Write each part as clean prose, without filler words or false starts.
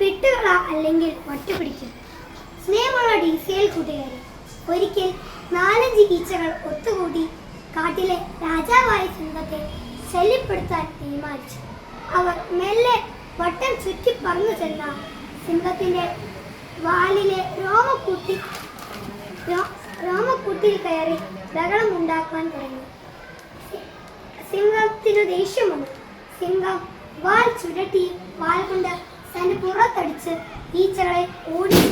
പിട്ടുകള അല്ലെങ്കിൽ വട്ടുപിടിക്കും. സ്നേഹമുള്ള DCL കൂട്ടുകാരെ, ഒരിക്കൽ 4-5 ഈച്ചകൾ ഒത്തുകൂടി കാട്ടിലെ രാജാവായ സിംഹത്തെ ശല്യപ്പെടുത്താൻ തീരുമാനിച്ചു. അവർ മെല്ലെ വട്ടം ചുറ്റി പറന്നു ചെന്ന സിംഹത്തിന്റെ വാലിലെ രോമക്കൂട്ടിൽ കയറി ബഹളം ഉണ്ടാക്കാൻ തുടങ്ങി. സിംഹത്തിനു ദേഷ്യം വന്നു. സിംഹം വാൽ ചുഴറ്റി വാൽ കൊണ്ട് തന്റെ പുറത്തടിച്ച് ഈച്ചകളെ ഓടിച്ചു.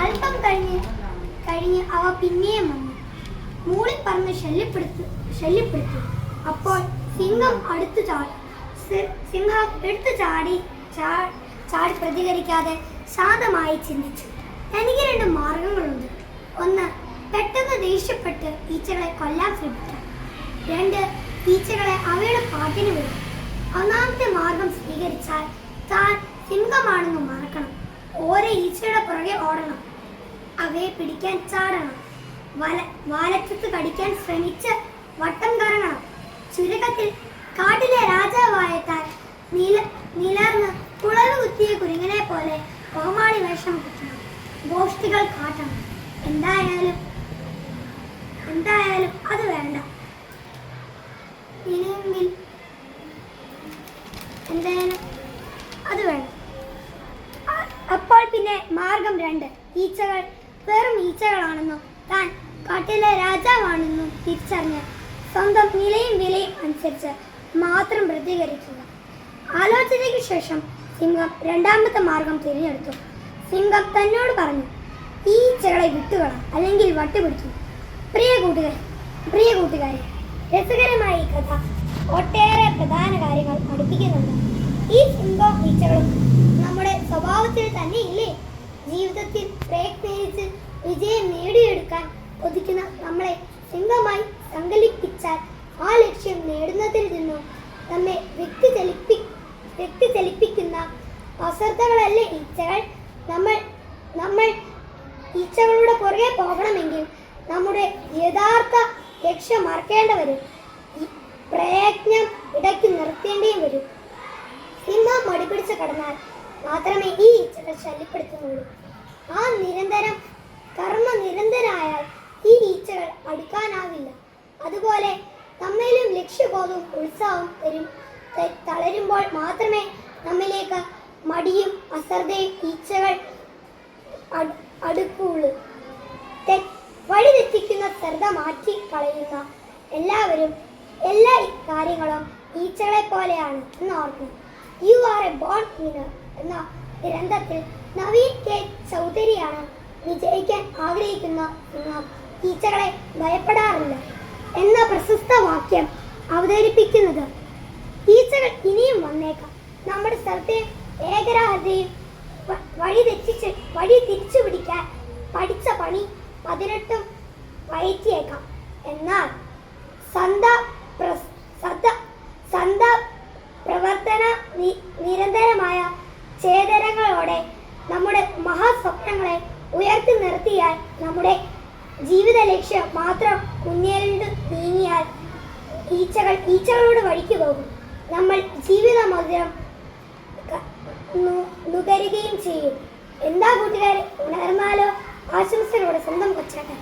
അല്പം കഴിഞ്ഞ് അവ പിന്നെയും വന്നു മൂളിപ്പറന്ന് ശല്യപ്പെടുത്തി. അപ്പോൾ സിംഹം എടുത്തു ചാടി പ്രതികരിക്കാതെ ശാന്തമായി ചിന്തിച്ചു. തനിക്ക് 2 മാർഗങ്ങളുണ്ട്. ഒന്ന്, പെട്ടെന്ന് ദേഷ്യപ്പെട്ട് ഈച്ചകളെ കൊല്ലാൻ ശ്രമിക്കാം. 2, ഈച്ചകളെ അവയുടെ പാട്ടിന് വിടും. ഒന്നാമത്തെ മാർഗം സ്വീകരിച്ചാൽ താൻ സിംഹമാണെന്ന് മറക്കണം. ഓരോ ഈച്ചയുടെ പുറകെ ഓടണം. അവയെ പിടിക്കാൻ ചാടണം. വാലറ്റത്ത് കടിക്കാൻ ശ്രമിച്ച് വട്ടം കറങ്ങണം. ചുരുക്കത്തിൽ കാട്ടിലെ രാജാവായ താൻ നിലർന്ന് കുളവ് കുത്തിയ കുരുങ്ങനെ പോലെ കോമാളി വേഷം കിട്ടണം. ഗോഷ്ഠികൾ കാട്ടണം. എന്തായാലും അത് വേണ്ട. ഇനിയെങ്കിൽ എന്തായാലും അത് വേണം. അപ്പോൾ പിന്നെ മാർഗം 2, ഈച്ചകൾ വെറും ഈച്ചകളാണെന്നും താൻ കാട്ടിലെ രാജാവാണെന്നും തിരിച്ചറിഞ്ഞ് സ്വന്തം നിലയും വിലയും അനുസരിച്ച് മാത്രം പ്രതികരിക്കുക. ആലോചനയ്ക്ക് ശേഷം സിംഹം 2ാമത്തെ മാർഗം തിരഞ്ഞെടുത്തു. സിംഹം തന്നോട് പറഞ്ഞു, ഈ ഈച്ചകളെ വിട്ടുകള അല്ലെങ്കിൽ വട്ടുപിടിക്കും. പ്രിയ കൂട്ടുകാരെ, രസകരമായ ഈ കഥ ഒട്ടേറെ പ്രധാന കാര്യങ്ങൾ പഠിപ്പിക്കുന്നുണ്ട്. ഈ സിംഹവും ഈച്ചകളും നമ്മുടെ സ്വഭാവത്തിൽ തന്നെ ഇല്ലേ? ജീവിതത്തിൽ പ്രയത്നിച്ച് വിജയം നേടിയെടുക്കാൻ കൊതിക്കുന്ന നമ്മളെ സിംഹമായി സങ്കല്പിച്ചാൽ ആ ലക്ഷ്യം നേടുന്നതിൽ നിന്നും നമ്മെ വ്യക്തിചലിപ്പിക്കുന്ന അശ്രദ്ധകളല്ലേ ഈച്ചകൾ? നമ്മൾ ഈച്ചകളുടെ പുറകെ പോകണമെങ്കിൽ നമ്മുടെ യഥാർത്ഥ ലക്ഷ്യം മറക്കേണ്ടി വരും. പ്രയത്നം ഇടയ്ക്ക് നിർത്തേണ്ടിയും വരും. സിംഹം മടിപിടിച്ച് കടന്നാൽ മാത്രമേ ഈ ഈച്ചകൾ ശല്യപ്പെടുത്തുന്നുള്ളൂ. ആ നിരന്തരായാൽ ഈ ഈച്ചകൾ അടുക്കാനാവില്ല. അതുപോലെ നമ്മിലും ലക്ഷ്യബോധവും ഉത്സാഹവും തളരുമ്പോൾ മാത്രമേ നമ്മിലേക്ക് മടിയും അശ്രദ്ധയും ഈച്ചകൾ അടുക്കുള്ളൂ. വഴി തെറ്റിക്കുന്ന ശ്രദ്ധ മാറ്റി കളയുന്ന എല്ലാവരും എല്ലാ കാര്യങ്ങളും ഈച്ചകളെ പോലെയാണ് എന്ന് ഓർക്കണം. You are a born winner എന്ന ഗ്രന്ഥത്തിൽ നവീൻ കെ ചൗധരിയാണ് വിജയിക്കാൻ ആഗ്രഹിക്കുന്ന ഈച്ചകളെ ഭയപ്പെടാറില്ല എന്ന പ്രശസ്ത വാക്യം അവതരിപ്പിക്കുന്നത്. ഈച്ചകൾ ഇനിയും വന്നേക്കാം. നമ്മുടെ ശ്രദ്ധയും ഏകാഗ്രതയും വഴി തിരിച്ചു പിടിക്കാൻ പഠിച്ച പണി 18 വയറ്റിയേക്കാം. എന്നാൽ പ്രവർത്തന നിരന്തരമായ ചേതനകളോടെ നമ്മുടെ മഹാസ്വപ്നങ്ങളെ ഉയർത്തി നിർത്തിയാൽ, നമ്മുടെ ജീവിത ലക്ഷ്യം മാത്രം മുന്നേറി നീങ്ങിയാൽ ഈച്ചകളുടെ വഴിക്ക് പോകും. നമ്മൾ ജീവിത മധുരം നുകരുകയും ചെയ്യും. എന്താ കൂട്ടുകാരെ, ഉണർന്നാലോ? ആശംസകളോടെ സ്വന്തം കൊച്ചാട്ടൻ.